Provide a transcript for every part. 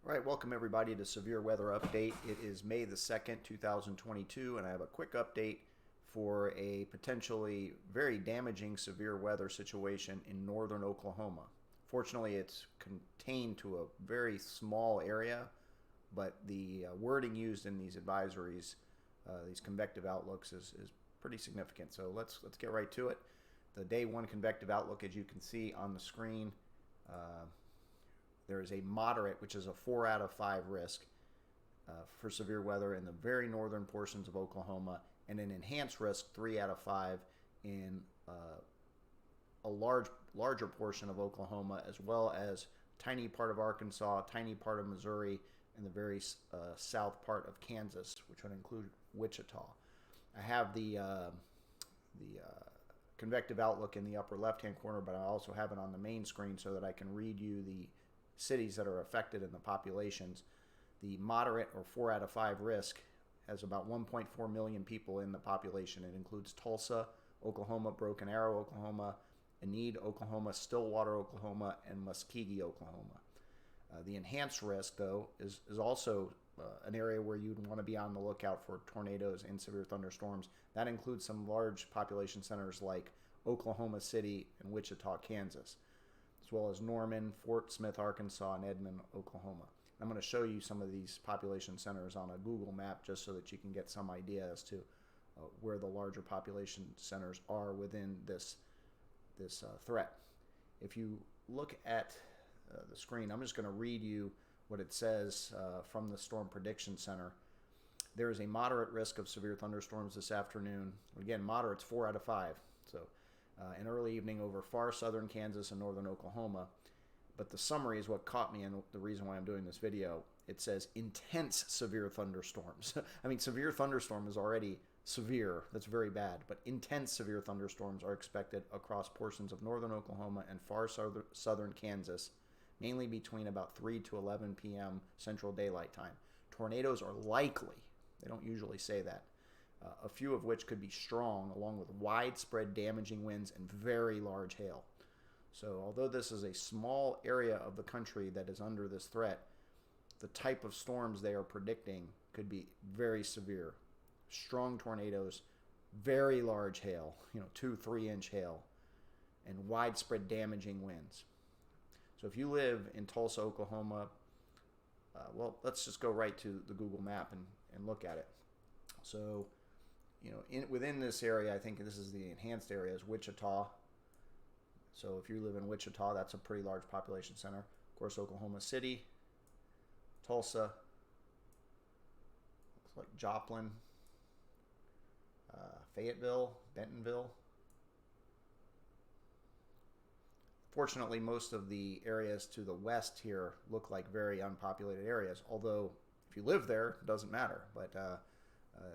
All right, welcome everybody to Severe Weather Update. It is May the 2nd, 2022, and I have a quick update for a potentially very damaging severe weather situation in northern Oklahoma. Fortunately, it's contained to a very small area, but the wording used in these advisories, these convective outlooks, is pretty significant. So let's get right to it. The day one convective outlook, as you can see on the screen, there is a moderate, which is a 4 out of 5 risk for severe weather in the very northern portions of Oklahoma, and an enhanced risk 3 out of 5 in a larger portion of Oklahoma, as well as tiny part of Arkansas, tiny part of Missouri, and the very south part of Kansas, which would include Wichita. I have the convective outlook in the upper left-hand corner, but I also have it on the main screen so that I can read you the cities that are affected in the populations. The moderate or 4 out of 5 risk has about 1.4 million people in the population. It includes Tulsa, Oklahoma, Broken Arrow, Oklahoma, Enid, Oklahoma, Stillwater, Oklahoma, and Muskogee, Oklahoma. The enhanced risk, though, is also an area where you'd want to be on the lookout for tornadoes and severe thunderstorms. That includes some large population centers like Oklahoma City and Wichita, Kansas, as well as Norman, Fort Smith, Arkansas, and Edmond, Oklahoma. I'm going to show you some of these population centers on a Google map just so that you can get some idea as to where the larger population centers are within this threat. If you look at the screen, I'm just going to read you what it says from the Storm Prediction Center. There is a moderate risk of severe thunderstorms this afternoon. Again, moderate's 4 out of 5. So in early evening over far southern Kansas and northern Oklahoma. But the summary is what caught me, and the reason why I'm doing this video. It says intense severe thunderstorms. I mean, severe thunderstorm is already severe. That's very bad. But intense severe thunderstorms are expected across portions of northern Oklahoma and far southern Kansas, mainly between about 3 to 11 p.m. Central Daylight Time. Tornadoes are likely. They don't usually say that. A few of which could be strong, along with widespread damaging winds and very large hail. So although this is a small area of the country that is under this threat, the type of storms they are predicting could be very severe. Strong tornadoes, very large hail, 2-3 inch hail, and widespread damaging winds. So if you live in Tulsa, Oklahoma, let's just go right to the Google map and look at it. So within this area, I think this is the enhanced area, is Wichita. So if you live in Wichita, that's a pretty large population center. Of course, Oklahoma City, Tulsa, looks like Joplin, Fayetteville, Bentonville. Fortunately, most of the areas to the west here look like very unpopulated areas, although if you live there, it doesn't matter. But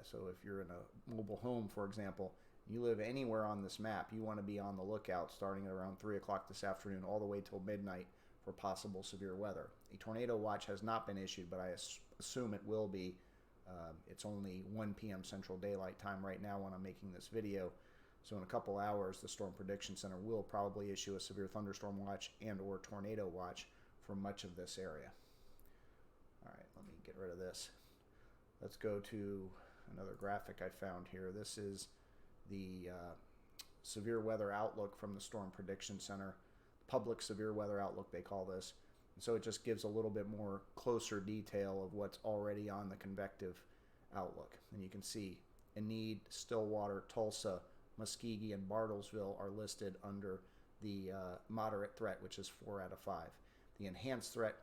so if you're in a mobile home, for example, you live anywhere on this map, you want to be on the lookout starting at around 3 o'clock this afternoon all the way till midnight for possible severe weather. A tornado watch has not been issued, but I assume it will be. It's only 1 p.m. Central Daylight Time right now when I'm making this video. So in a couple hours, the Storm Prediction Center will probably issue a severe thunderstorm watch and or tornado watch for much of this area. All right, let me get rid of this. Let's go to another graphic I found here. This is the severe weather outlook from the Storm Prediction Center. Public severe weather outlook, they call this. And so it just gives a little bit more closer detail of what's already on the convective outlook. And you can see Enid, Stillwater, Tulsa, Muskogee, and Bartlesville are listed under the moderate threat, which is 4 out of 5. The enhanced threat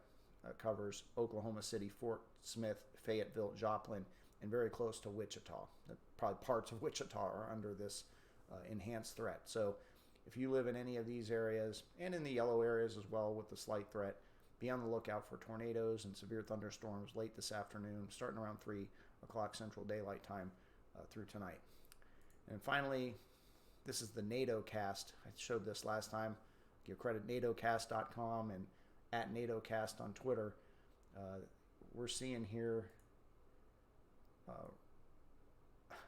covers Oklahoma City, Fort Smith, Fayetteville, Joplin, and very close to Wichita. Probably parts of Wichita are under this enhanced threat. So if you live in any of these areas, and in the yellow areas as well with the slight threat, be on the lookout for tornadoes and severe thunderstorms late this afternoon, starting around 3 o'clock Central Daylight Time through tonight. And finally, this is the natocast. I showed this last time. Give credit natocast.com and at natocast on Twitter. We're seeing here,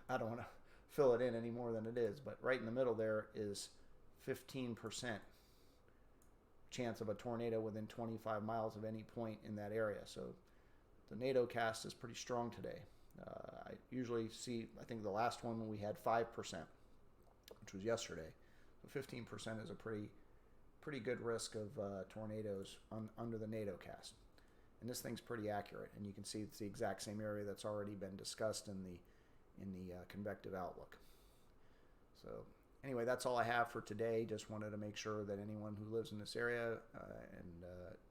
I don't want to fill it in any more than it is, but right in the middle there is 15%, which chance of a tornado within 25 miles of any point in that area. So the natocast is pretty strong today. I usually see, I think the last one we had 5%, which was yesterday. So 15% is a pretty good risk of tornadoes under the natocast. And this thing's pretty accurate, and you can see it's the exact same area that's already been discussed in the convective outlook. So anyway, that's all I have for today. Just wanted to make sure that anyone who lives in this area and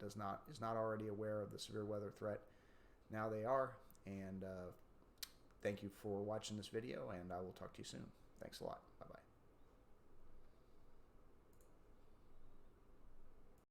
is not already aware of the severe weather threat, now they are. And thank you for watching this video, and I will talk to you soon. Thanks a lot. Bye-bye.